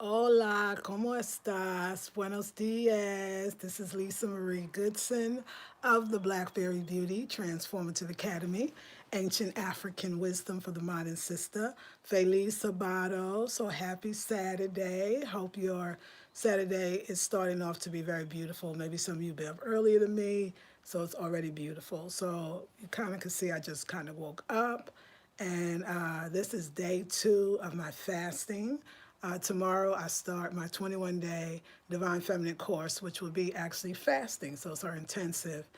Hola, ¿cómo estás? Buenos dias. This is Lisa Marie Goodson of the Blackberry Beauty Transformative Academy, Ancient African Wisdom for the Modern Sister. Feliz Sabado. So happy Saturday. Hope your Saturday is starting off to be very beautiful. Maybe some of you be up earlier than me, so it's already beautiful. So you kind of can see I just kind of woke up. And this is day 2 of my fasting. Tomorrow I start my 21-day Divine Feminine course, which will be actually fasting. So it's our intensive.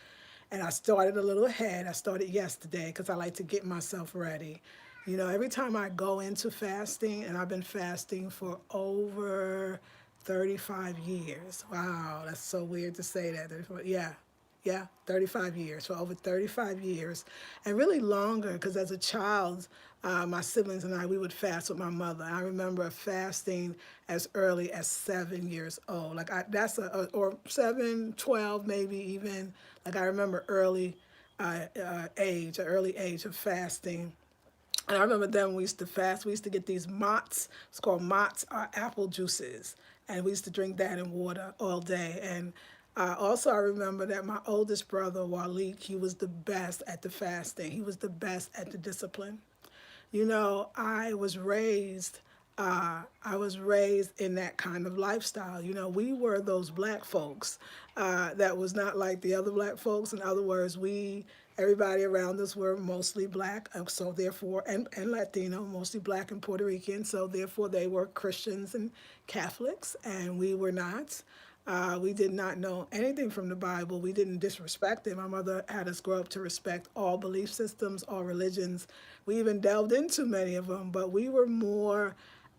And I started a little ahead. I started yesterday because I like to get myself ready. You know, every time I go into fasting, and I've been fasting for over 35 years. Wow, that's so weird to say that. Yeah, yeah, 35 years, for over 35 years, and really longer because as a child, my siblings and I, we would fast with my mother. I remember fasting as early as 7 years old. Or 7, 12, maybe even. Like I remember early age of fasting. And I remember then we used to fast. We used to get these Mott's. It's called Mott's apple juices, and we used to drink that in water all day. And also, I remember that my oldest brother Walik, he was the best at the fasting. He was the best at the discipline. You know, I was raised in that kind of lifestyle. You know, we were those black folks that was not like the other black folks. In other words, everybody around us were mostly black, so therefore, and Latino, mostly black and Puerto Rican. So therefore, they were Christians and Catholics, and we were not. We did not know anything from the Bible. We didn't disrespect it. My mother had us grow up to respect all belief systems, all religions. We even delved into many of them, but we were more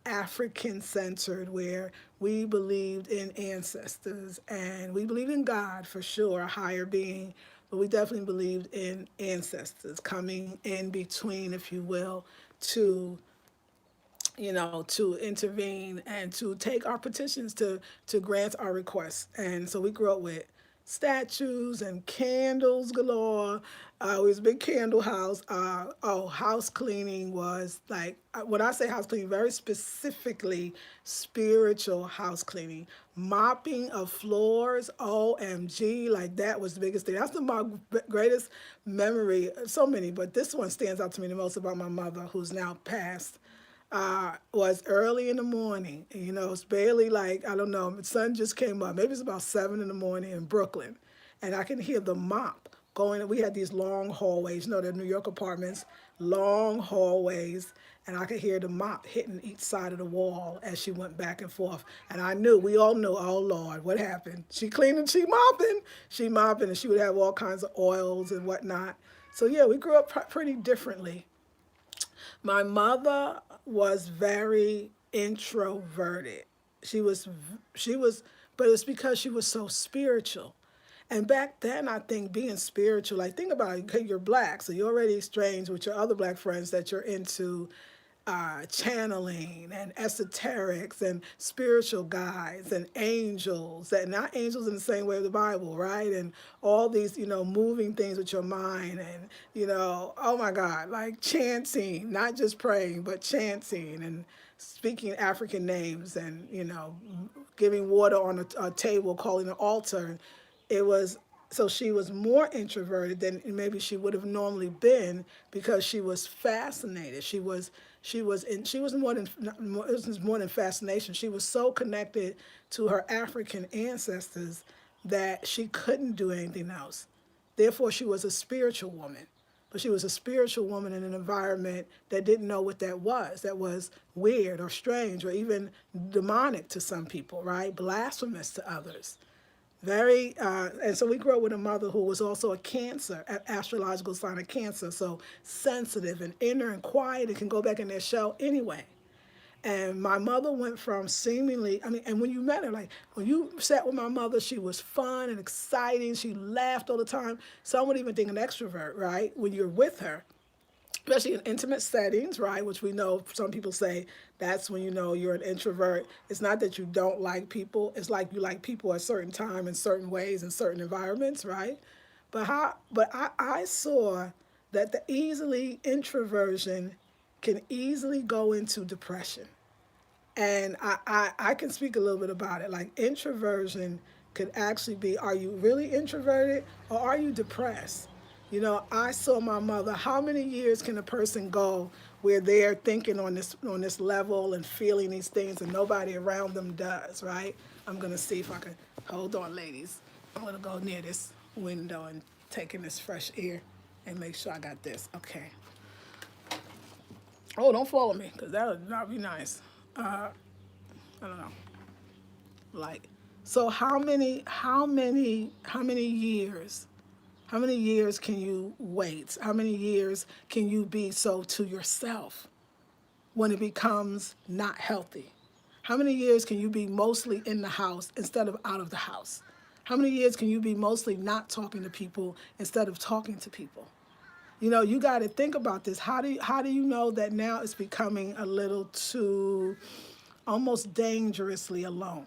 African centered, where we believed in ancestors and we believed in God for sure, a higher being, but we definitely believed in ancestors coming in between, if you will, to to intervene and to take our petitions to grant our requests. And so we grew up with statues and candles galore. It was a big candle house. House cleaning was like, when I say house cleaning, very specifically spiritual house cleaning. Mopping of floors, OMG, like that was the biggest thing. That's my greatest memory. So many, but this one stands out to me the most about my mother, who's now passed. Was early in the morning. You know, it's barely like, I don't know, the sun just came up. Maybe it's about 7 in the morning in Brooklyn. And I can hear the mop going. We had these long hallways, you know, the New York apartments, long hallways. And I could hear the mop hitting each side of the wall as she went back and forth. And we all knew, oh Lord, what happened? She cleaning, she mopping, and she would have all kinds of oils and whatnot. So yeah, we grew up pretty differently. My mother was very introverted. She was, she was, but it's because she was so spiritual. And back then, I think being spiritual, like think about it, okay, you're black, so you're already strange with your other black friends that you're into channeling and esoterics and spiritual guides and angels, that not angels in the same way of the Bible, right? And all these, moving things with your mind and, oh my God, like chanting, not just praying, but chanting and speaking African names and, giving water on a table, calling an altar. It was so she was more introverted than maybe she would have normally been because she was fascinated. She was more than it was more than fascination. She was so connected to her African ancestors that she couldn't do anything else. Therefore, she was a spiritual woman. But she was a spiritual woman in an environment that didn't know what that was. That was weird or strange or even demonic to some people, right? Blasphemous to others. And so we grew up with a mother who was also a Cancer, an astrological sign of Cancer, so sensitive and inner and quiet and can go back in their shell anyway. And my mother went from seemingly, I mean, and when you met her, like when you sat with my mother, she was fun and exciting. She laughed all the time. Some would even think an extrovert, right? When you're with her, especially in intimate settings, right? Which we know some people say that's when you know you're an introvert. It's not that you don't like people. It's like you like people at a certain time in certain ways in certain environments, right? But I saw that the easily introversion can easily go into depression. And I can speak a little bit about it. Like introversion could actually be, are you really introverted or are you depressed? You know, I saw my mother. How many years can a person go where they're thinking on this level and feeling these things and nobody around them does, right? I'm gonna see if I can hold on, ladies. I'm gonna go near this window and take in this fresh air and make sure I got this. Okay. Oh, don't follow me, because that would not be nice. I don't know. Like, so how many years can you wait? How many years can you be so to yourself when it becomes not healthy? How many years can you be mostly in the house instead of out of the house? How many years can you be mostly not talking to people instead of talking to people? You know, you got to think about this. How do you know that now it's becoming a little too almost dangerously alone?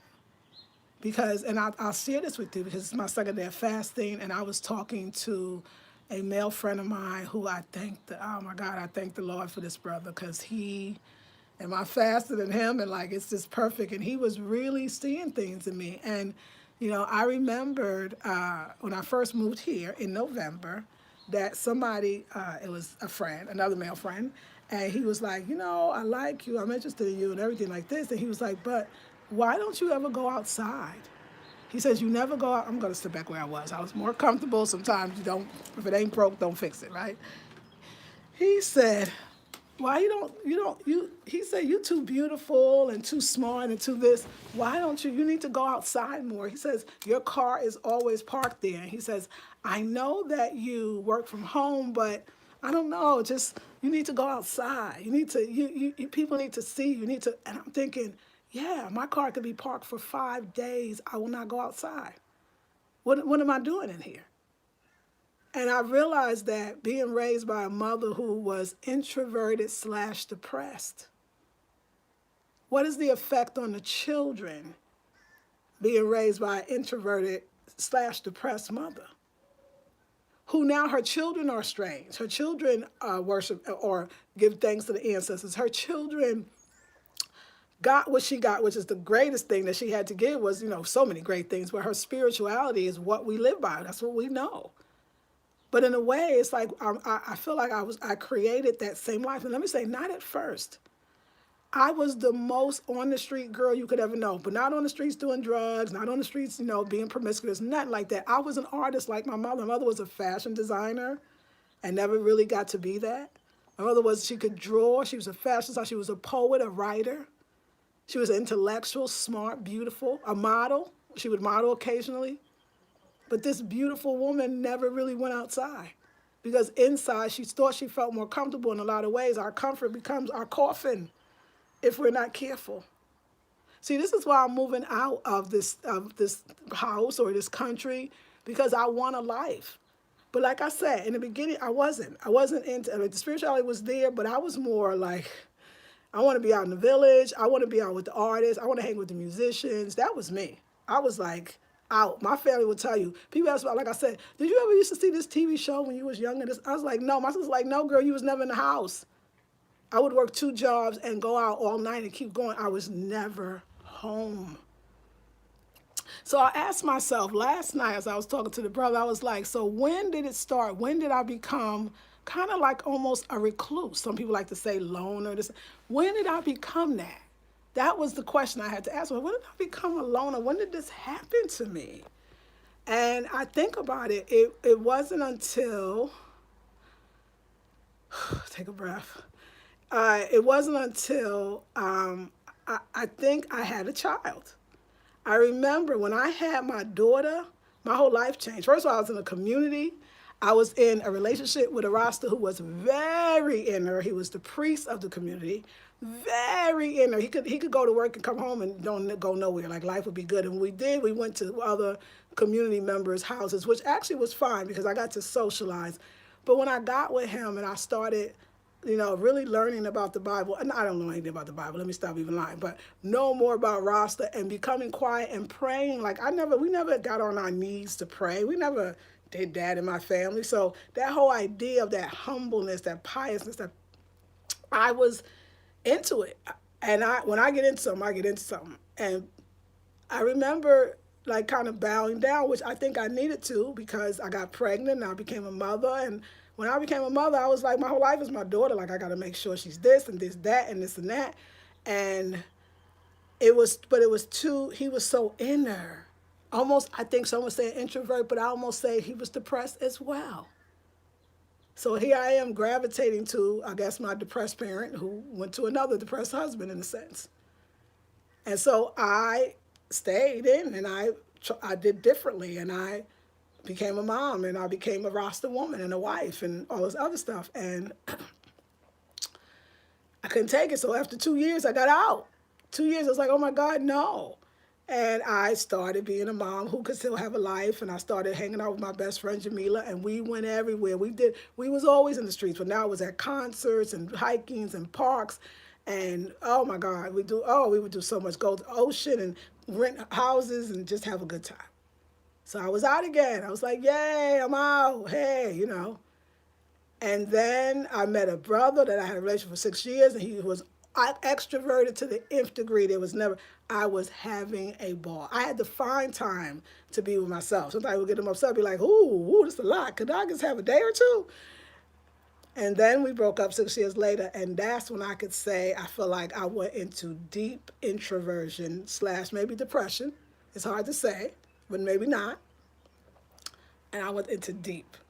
Because, and I'll share this with you because it's my second day of fasting, and I was talking to a male friend of mine who oh my God, I thank the Lord for this brother, because and I fasted in him, and like it's just perfect, and he was really seeing things in me. And you know, I remembered when I first moved here in November that somebody, it was a friend, another male friend, and he was like, you know, I like you, I'm interested in you and everything like this. And he was like, but why don't you ever go outside? He says, you never go out. I'm going to sit back where I was. I was more comfortable. Sometimes you don't, if it ain't broke, don't fix it, right? He said, why he said, you too beautiful and too smart and too this. Why don't you need to go outside more. He says, your car is always parked there. And he says, I know that you work from home, but I don't know, just, you need to go outside. You need to, people need to see you. You need to, and I'm thinking, yeah, my car could be parked for 5 days. I will not go outside. What am I doing in here? And I realized that being raised by a mother who was introverted / depressed, what is the effect on the children being raised by an introverted / depressed mother? Who now her children are strange. Her children worship or give thanks to the ancestors. Her children got what she got, which is the greatest thing that she had to give was, you know, so many great things, but her spirituality is what we live by. That's what we know. But in a way, it's like I feel like I created that same life. And let me say, not at first. I was the most on the street girl you could ever know, but not on the streets doing drugs, not on the streets, you know, being promiscuous, nothing like that. I was an artist like my mother. My mother was a fashion designer and never really got to be that. My mother she could draw. She was a fashion designer. She was a poet, a writer. She was intellectual, smart, beautiful, a model. She would model occasionally. But this beautiful woman never really went outside because inside she thought she felt more comfortable in a lot of ways. Our comfort becomes our coffin if we're not careful. See, this is why I'm moving out of this house or this country, because I want a life. But like I said, in the beginning, I wasn't into, I mean, the spirituality was there, but I was more like, I want to be out in the village. I want to be out with the artists. I want to hang with the musicians. That was me. I was like out. My family would tell you. People ask about, like I said, did you ever used to see this TV show when you was younger? I was like, no. My sister's like, no, girl, you was never in the house. I would work 2 jobs and go out all night and keep going. I was never home. So I asked myself last night as I was talking to the brother, I was like, so when did it start? When did I become kind of like almost a recluse? Some people like to say loner. When did I become that? That was the question I had to ask. When did I become a loner? When did this happen to me? And I think about it, it wasn't until, take a breath. It wasn't until I think I had a child. I remember when I had my daughter, my whole life changed. First of all, I was in a community. I was in a relationship with a Rasta who was very inner. He was the priest of the community, very inner. He could go to work and come home and don't go nowhere. Like life would be good. And when we did, we went to other community members' houses, which actually was fine because I got to socialize. But when I got with him and I started, you know, really learning about the Bible, and I don't know anything about the Bible, let me stop even lying, but know more about Rasta and becoming quiet and praying. Like we never got on our knees to pray. We never did that in my family. So that whole idea of that humbleness, that piousness, that I was into it. And when I get into something, I get into something. And I remember like kind of bowing down, which I think I needed to because I got pregnant and I became a mother. And when I became a mother, I was like, my whole life is my daughter. Like, I got to make sure she's this and this, that, and this and that. And but it was too, he was so inner. Almost, I think someone say introvert, but I almost say he was depressed as well. So here I am gravitating to, I guess, my depressed parent who went to another depressed husband in a sense. And so I stayed in and I did differently and I became a mom and I became a roster woman and a wife and all this other stuff. And I couldn't take it. So after 2 years, I got out. 2 years, I was like, oh my God, no. And I started being a mom who could still have a life. And I started hanging out with my best friend, Jamila, and we went everywhere. We was always in the streets, but now it was at concerts and hikings and parks. And oh my God, we would do so much, go to the ocean and rent houses and just have a good time. So I was out again. I was like, yay, I'm out. Hey, And then I met a brother that I had a relationship for 6 years, and he was extroverted to the nth degree. I was having a ball. I had to find time to be with myself. Sometimes I would get him upset, be like, ooh, this is a lot. Could I just have a day or two? And then we broke up 6 years later, and that's when I could say I feel like I went into deep introversion / maybe depression. It's hard to say, but maybe not. And I went into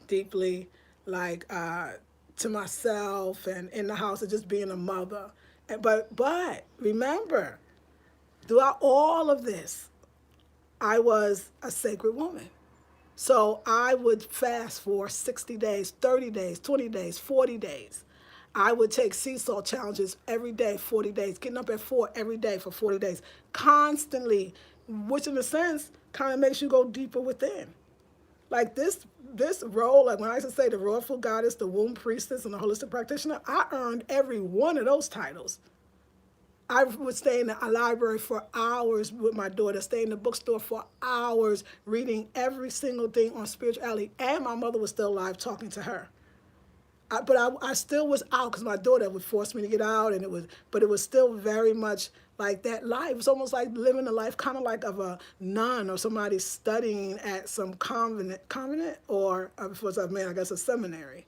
deeply, like to myself and in the house and just being a mother. But remember, throughout all of this, I was a sacred woman. So I would fast for 60 days, 30 days, 20 days, 40 days. I would take sea salt challenges every day, 40 days, getting up at 4 every day for 40 days, constantly, which in a sense kind of makes you go deeper within. Like this role, like when I used to say the royal goddess, the womb priestess, and the holistic practitioner, I earned every one of those titles. I would stay in the library for hours with my daughter, stay in the bookstore for hours, reading every single thing on spirituality, and my mother was still alive talking to her. But I still was out because my daughter would force me to get out, but it was still very much like that life. It was almost like living a life kind of like of a nun or somebody studying at some convent, or if it was a man, I guess a seminary.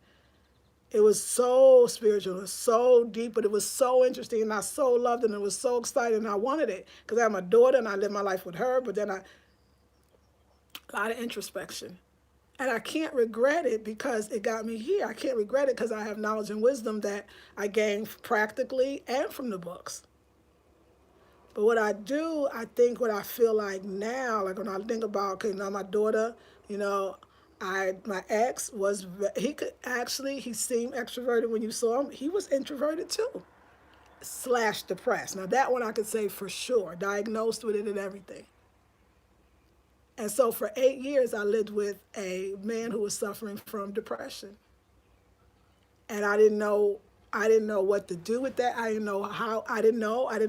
It was so spiritual, it was so deep, but it was so interesting, and I so loved it, and it was so exciting, and I wanted it because I had my daughter, and I lived my life with her, but then a lot of introspection. And I can't regret it because it got me here. I can't regret it because I have knowledge and wisdom that I gained practically and from the books. But what I do, I think what I feel like now, like when I think about, okay, now my daughter, you know, my ex was, he seemed extroverted when you saw him. He was introverted too, / depressed. Now that one I could say for sure, diagnosed with it and everything. And so for 8 years, I lived with a man who was suffering from depression. And I didn't know what to do with that. I didn't know how, I didn't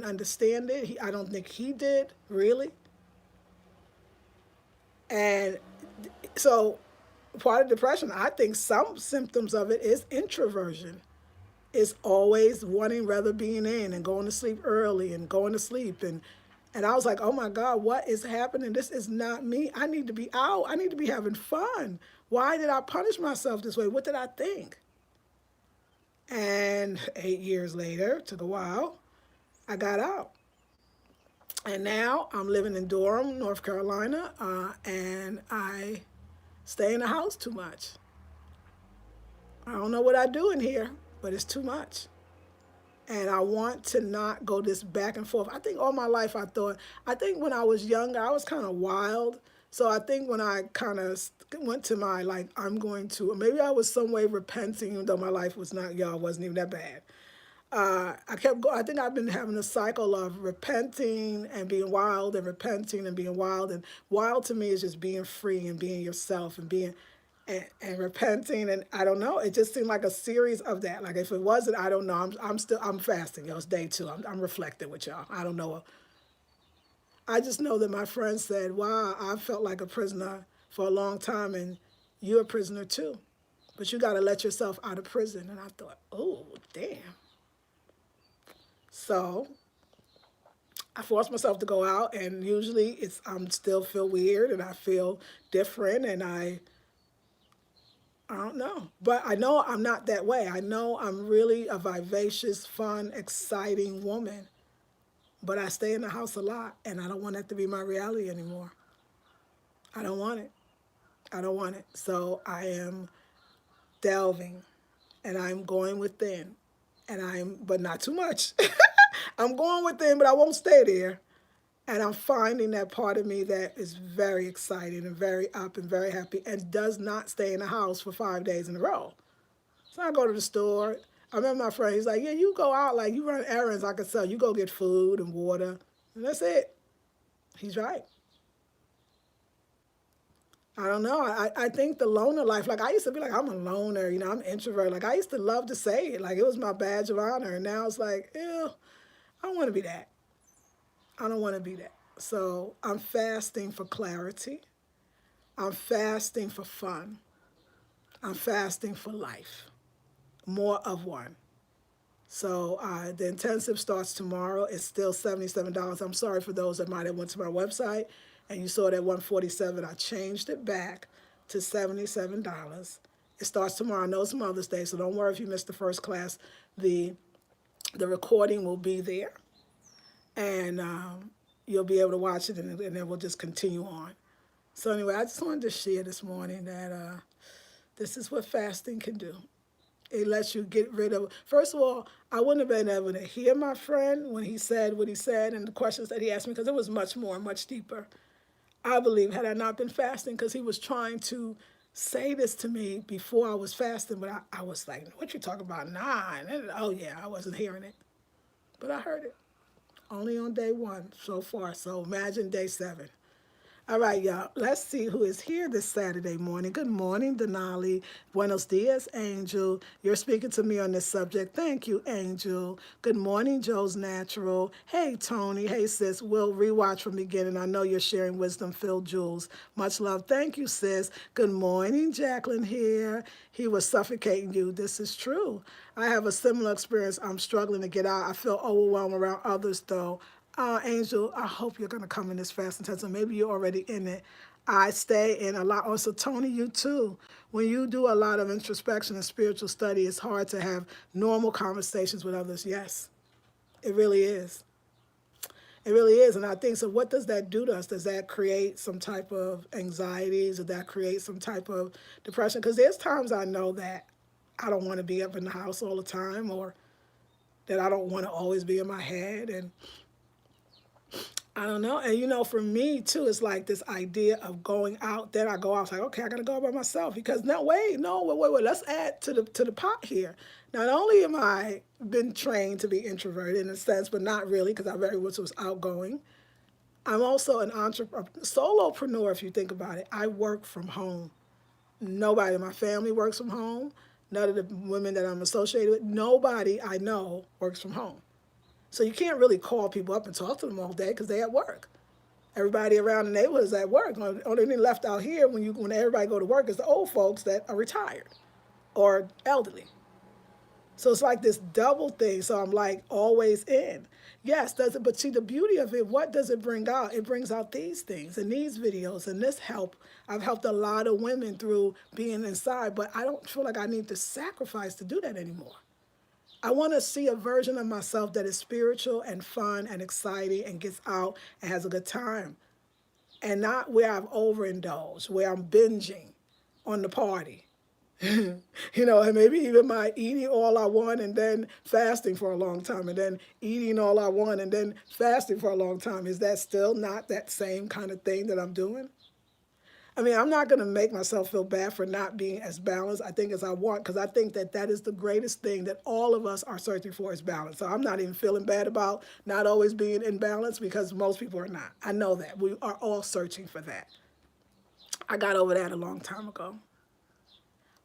understand it. I don't think he did, really. And so part of depression, I think some symptoms of it is introversion. It's always wanting rather being in and going to sleep early and going to sleep and I was like, oh my God, what is happening? This is not me. I need to be out. I need to be having fun. Why did I punish myself this way? What did I think? And 8 years later, took a while, I got out. And now I'm living in Durham, North Carolina, and I stay in the house too much. I don't know what I do in here, but it's too much. And I want to not go this back and forth. I think all my life I think when I was younger, I was kind of wild. So I think when I kind of went to my, like, I'm going to, maybe I was some way repenting, even though my life was not, y'all, wasn't even that bad. I kept going. I think I've been having a cycle of repenting and being wild and repenting and being wild. And wild to me is just being free and being yourself and being and repenting. And I don't know. It just seemed like a series of that. Like if it wasn't, I don't know. I'm fasting. Y'all, it's day 2. I'm reflecting with y'all. I don't know. I just know that my friend said, "Wow, I felt like a prisoner for a long time, and you're a prisoner too, but you got to let yourself out of prison." And I thought, "Oh, damn." So I force myself to go out, and usually I'm still feel weird and I feel different, and I don't know. But I know I'm not that way. I know I'm really a vivacious, fun, exciting woman. But I stay in the house a lot, and I don't want that to be my reality anymore. I don't want it. I don't want it. So I am delving, and I'm going within, but not too much. I'm going within, but I won't stay there. And I'm finding that part of me that is very excited and very up and very happy and does not stay in the house for 5 days in a row. So I go to the store. I remember my friend, he's like, yeah, you go out, like you run errands, I can sell. You go get food and water, and that's it. He's right. I don't know. I think the loner life, like I used to be like, I'm a loner, I'm an introvert. Like I used to love to say it. Like it was my badge of honor. And now it's like, ew, I don't want to be that. I don't want to be that. So I'm fasting for clarity. I'm fasting for fun. I'm fasting for life. More of one. So the intensive starts tomorrow. It's still $77. I'm sorry for those that might have went to my website and you saw that 147. I changed it back to $77. It starts tomorrow. I know it's Mother's Day, so don't worry if you missed the first class. The recording will be there, and you'll be able to watch it, and then we'll just continue on. So anyway, I just wanted to share this morning that this is what fasting can do. It lets you get rid of. First of all, I wouldn't have been able to hear my friend when he said what he said and the questions that he asked me because it was much more, much deeper. I believe had I not been fasting, because he was trying to say this to me before I was fasting, but I was like, what you talking about, 9? And, oh yeah, I wasn't hearing it. But I heard it. Only on day 1 so far, so imagine day 7. All right, y'all. Let's see who is here this Saturday morning. Good morning, Denali. Buenos dias, Angel. You're speaking to me on this subject. Thank you, Angel. Good morning, Joe's Natural. Hey, Tony. Hey, sis. We'll rewatch from beginning. I know you're sharing wisdom-filled jewels. Much love. Thank you, sis. Good morning, Jacqueline here. He was suffocating you. This is true. I have a similar experience. I'm struggling to get out. I feel overwhelmed around others, though. Angel, I hope you're going to come in this fast and intensive. Maybe you're already in it. I stay in a lot. Also, Tony, you too. When you do a lot of introspection and spiritual study, it's hard to have normal conversations with others. Yes, it really is. It really is. And I think, so what does that do to us? Does that create some type of anxieties? Does that create some type of depression? Because there's times I know that I don't want to be up in the house all the time, or that I don't want to always be in my head. And I don't know. And for me too, it's like this idea of going out. Then I go out, it's like, okay, I gotta go out by myself. Because no, wait. Let's add to the pot here. Not only am I been trained to be introverted in a sense, but not really, because I very much was outgoing. I'm also an entrepreneur, solopreneur, if you think about it. I work from home. Nobody in my family works from home. None of the women that I'm associated with, nobody I know works from home. So you can't really call people up and talk to them all day because they're at work. Everybody around the neighborhood is at work. Only thing left out here when everybody go to work is the old folks that are retired or elderly. So it's like this double thing. So I'm like always in. Yes, does it? But see, the beauty of it, what does it bring out? It brings out these things and these videos and this help. I've helped a lot of women through being inside, but I don't feel like I need to sacrifice to do that anymore. I want to see a version of myself that is spiritual and fun and exciting and gets out and has a good time. And not where I've overindulged, where I'm binging on the party. And maybe even my eating all I want and then fasting for a long time, and then eating all I want and then fasting for a long time. Is that still not that same kind of thing that I'm doing? I mean, I'm not going to make myself feel bad for not being as balanced, I think, as I want, because I think that is the greatest thing that all of us are searching for, is balance. So I'm not even feeling bad about not always being in balance, because most people are not. I know that. We are all searching for that. I got over that a long time ago.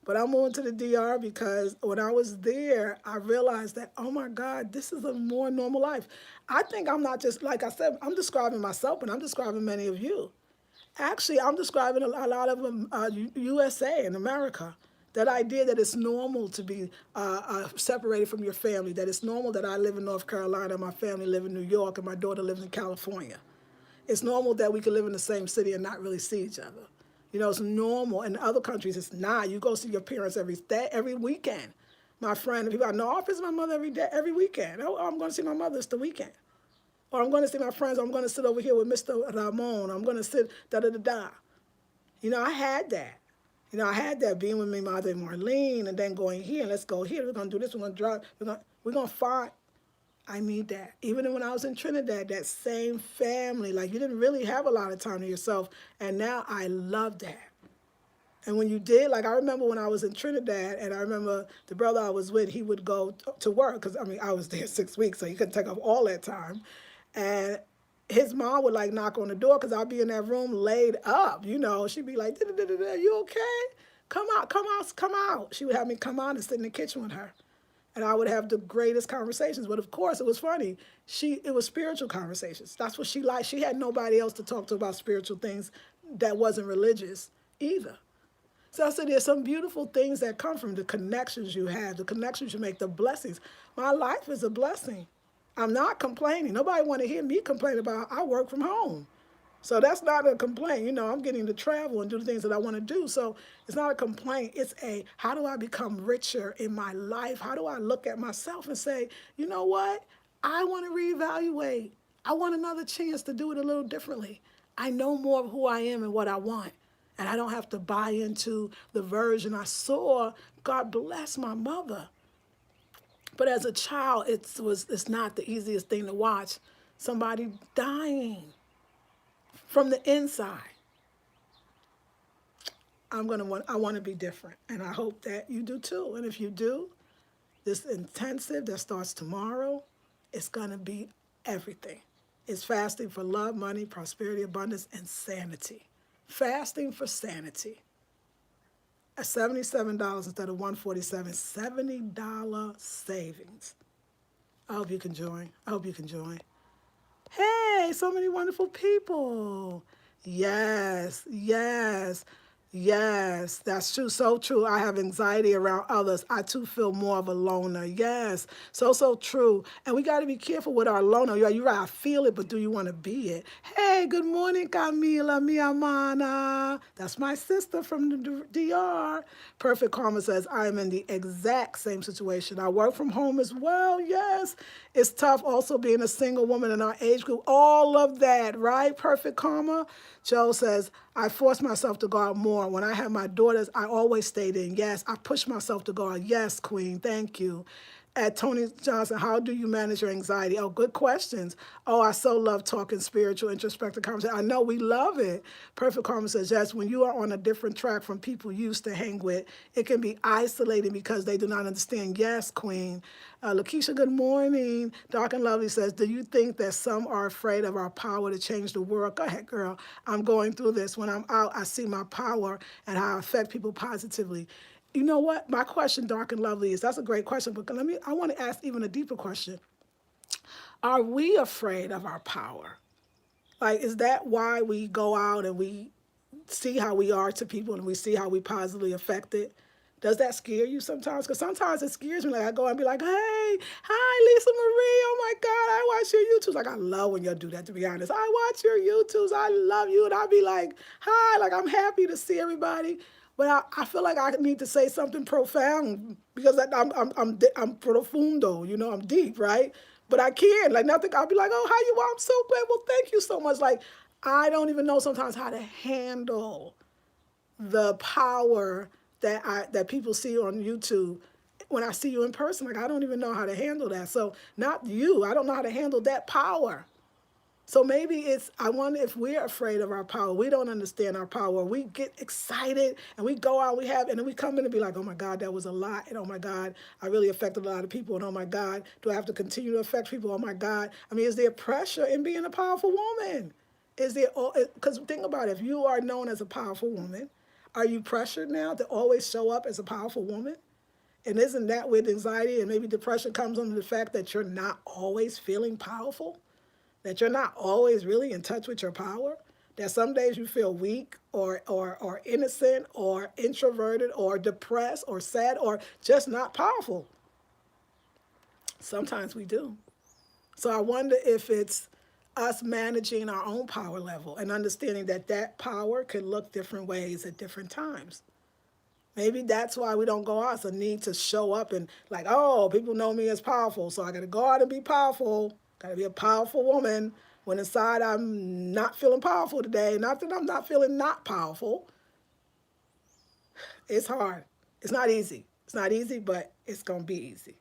But I'm moving to the DR because when I was there, I realized that, oh my God, this is a more normal life. I think I'm not just, like I said, I'm describing myself, but I'm describing many of you. Actually, I'm describing a lot of USA and America. That idea that it's normal to be separated from your family, that it's normal that I live in North Carolina, my family live in New York, and my daughter lives in California. It's normal that we could live in the same city and not really see each other. You know, it's normal. In other countries, it's not. You go see your parents every day, every weekend. My friend, people I know, I visit my mother every day, every weekend. Oh, I'm going to see my mother. It's the weekend. Or I'm going to see my friends. I'm going to sit over here with Mr. Ramon. I'm going to sit da da da da. You know, I had that. You know, I had that being with me, Mother Marlene, and then going here, and let's go here. We're going to do this. We're going to drive. We're going to find. I need that. Even when I was in Trinidad, that same family, like you didn't really have a lot of time to yourself. And now I love that. And when you did, like I remember when I was in Trinidad, and I remember the brother I was with, he would go to work, because I mean, I was there 6 weeks, so he couldn't take up all that time. And his mom would like knock on the door, because I'd be in that room laid up, you know. She'd be like, "Da-da-da-da-da, you okay? Come out, come out, come out." She would have me come out and sit in the kitchen with her. And I would have the greatest conversations. But of course, it was funny. It was spiritual conversations. That's what she liked. She had nobody else to talk to about spiritual things that wasn't religious either. So I said, there's some beautiful things that come from the connections you have, the connections you make, the blessings. My life is a blessing. I'm not complaining. Nobody want to hear me complain about I work from home. So that's not a complaint. You know, I'm getting to travel and do the things that I want to do. So it's not a complaint. It's how do I become richer in my life? How do I look at myself and say, you know what? I want to reevaluate. I want another chance to do it a little differently. I know more of who I am and what I want. And I don't have to buy into the version I saw. God bless my mother. But as a child, it's not the easiest thing to watch. Somebody dying from the inside. I want to be different, and I hope that you do too. And if you do, this intensive that starts tomorrow, it's gonna be everything. It's fasting for love, money, prosperity, abundance, and sanity. Fasting for sanity. At $77 instead of $147, $70 savings. I hope you can join. I hope you can join. Hey, so many wonderful people. Yes, yes, yes, that's true, so true. I have anxiety around others. I too feel more of a loner. Yes, so true. And we got to be careful with our loner. You're right, I feel it, but do you want to be it? Hey, good morning, Camila, mi amana. That's my sister from the DR. Perfect Karma says, I am in the exact same situation. I work from home as well, yes. It's tough also being a single woman in our age group. All of that, right? Perfect Karma. Joe says, I force myself to go out more. When I had my daughters, I always stayed in. Yes, I push myself to go out. Yes, Queen, thank you. At Tony Johnson, how do you manage your anxiety? Oh, good questions. Oh, I so love talking spiritual, introspective conversation. I know we love it. Perfect Karma says, yes, when you are on a different track from people you used to hang with, it can be isolating because they do not understand. Yes, Queen. Lakeisha, good morning. Dark and Lovely says, do you think that some are afraid of our power to change the world? Go ahead, girl. I'm going through this. When I'm out, I see my power and how I affect people positively. You know what? My question, Dark and Lovely, is that's a great question, but I want to ask even a deeper question. Are we afraid of our power? Like, is that why we go out and we see how we are to people and we see how we positively affect it? Does that scare you sometimes? Because sometimes it scares me. Like, I go and be like, hey, hi, Lisa Marie. Oh, my God, I watch your YouTubes. Like, I love when y'all do that, to be honest. I watch your YouTubes. I love you. And I'll be like, hi, like, I'm happy to see everybody. But I feel like I need to say something profound because I'm profundo, you know, I'm deep, right? But I can't, like nothing. I'll be like, oh, how you are? I'm so glad. Well, thank you so much. Like, I don't even know sometimes how to handle the power that people see on YouTube when I see you in person. Like, I don't even know how to handle that. So not you. I don't know how to handle that power. So maybe I wonder if we're afraid of our power. We don't understand our power. We get excited and we go out, and then we come in and be like, oh my God, that was a lot. And oh my God, I really affected a lot of people. And oh my God, do I have to continue to affect people? Oh my God. I mean, is there pressure in being a powerful woman? Because think about it, if you are known as a powerful woman, are you pressured now to always show up as a powerful woman? And isn't that where the anxiety and maybe depression comes under the fact that you're not always feeling powerful? That you're not always really in touch with your power? That some days you feel weak or innocent or introverted or depressed or sad or just not powerful. Sometimes we do. So I wonder if it's us managing our own power level and understanding that that power could look different ways at different times. Maybe that's why we don't go out. It's a need to show up and like, oh, people know me as powerful, so I got to go out and be powerful. Got to be a powerful woman. When inside I'm not feeling powerful today. Not that I'm not feeling not powerful. It's hard. It's not easy. It's not easy, but it's gonna be easy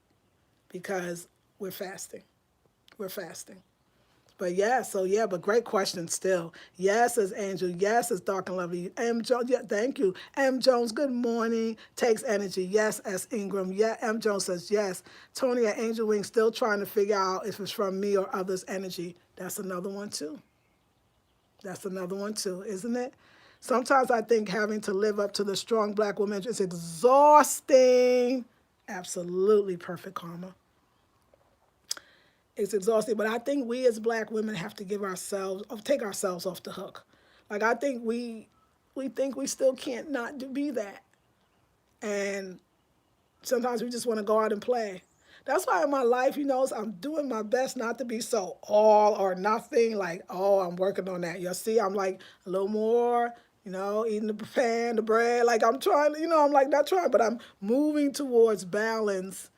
because we're fasting. We're fasting. But yeah, so yeah, but great question still. Yes, as Angel. Yes, as Dark and Lovely. M. Jones, yeah, thank you. M. Jones, good morning. Takes energy. Yes, as Ingram. Yeah, M. Jones says yes. Tony at Angel Wing still trying to figure out if it's from me or others' energy. That's another one too. That's another one too, isn't it? Sometimes I think having to live up to the strong black woman is exhausting. Absolutely perfect karma. It's exhausting, but I think we as black women have to take ourselves off the hook. Like I think we think we still can't not be that, and sometimes we just want to go out and play. That's why in my life, I'm doing my best not to be so all or nothing. Like, oh, I'm working on that. You'll see, I'm like a little more, eating the pan, the bread. Like I'm trying, I'm like not trying, but I'm moving towards balance.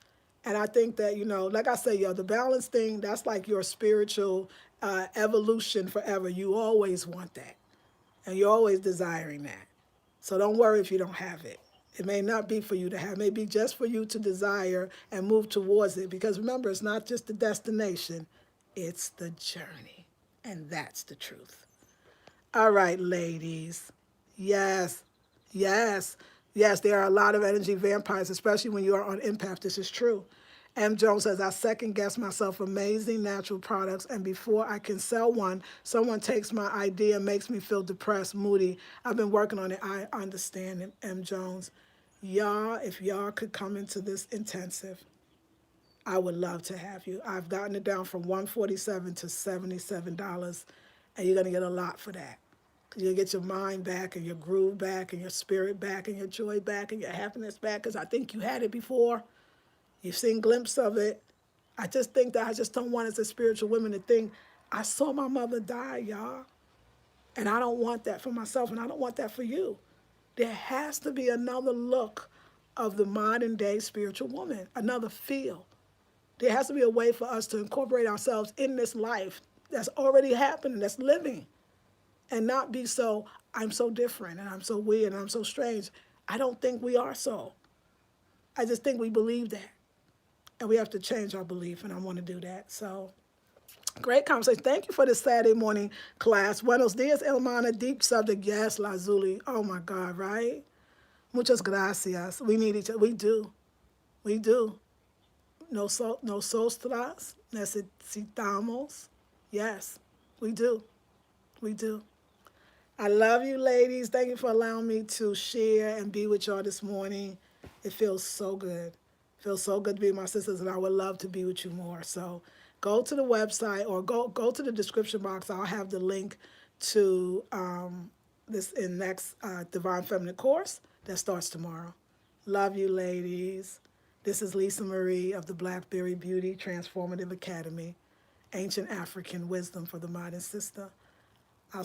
And I think that, like I say, the balance thing, that's like your spiritual evolution forever. You always want that. And you're always desiring that. So don't worry if you don't have it. It may not be for you to have, it may be just for you to desire and move towards it. Because remember, it's not just the destination, it's the journey. And that's the truth. All right, ladies. Yes, yes, yes, there are a lot of energy vampires, especially when you are on empath. This is true. M. Jones says, I second guess myself amazing natural products, and before I can sell one, someone takes my idea and makes me feel depressed, moody. I've been working on it. I understand it, M. Jones. Y'all, if y'all could come into this intensive, I would love to have you. I've gotten it down from $147 to $77, and you're going to get a lot for that. You'll get your mind back and your groove back and your spirit back and your joy back and your happiness back because I think you had it before. You've seen glimpses of it. I just think that I just don't want as a spiritual woman to think, I saw my mother die, y'all. And I don't want that for myself and I don't want that for you. There has to be another look of the modern day spiritual woman, another feel. There has to be a way for us to incorporate ourselves in this life that's already happening, that's living, and not be so, I'm so different and I'm so weird and I'm so strange. I don't think we are so. I just think we believe that. And we have to change our belief, and I want to do that. So, great conversation. Thank you for this Saturday morning class. Buenos dias, Elmana. Deep subject. Yes, Lazuli. Oh, my God, right? Muchas gracias. We need each other. We do. We do. Nosotras necesitamos. Yes, we do. We do. I love you, ladies. Thank you for allowing me to share and be with y'all this morning. It feels so good. It feels so good to be with my sisters, and I would love to be with you more. So go to the website or go to the description box. I'll have the link to this in next Divine Feminine course that starts tomorrow. Love you, ladies. This is Lisa Marie of the Blackberry Beauty Transformative Academy, Ancient African Wisdom for the Modern Sister.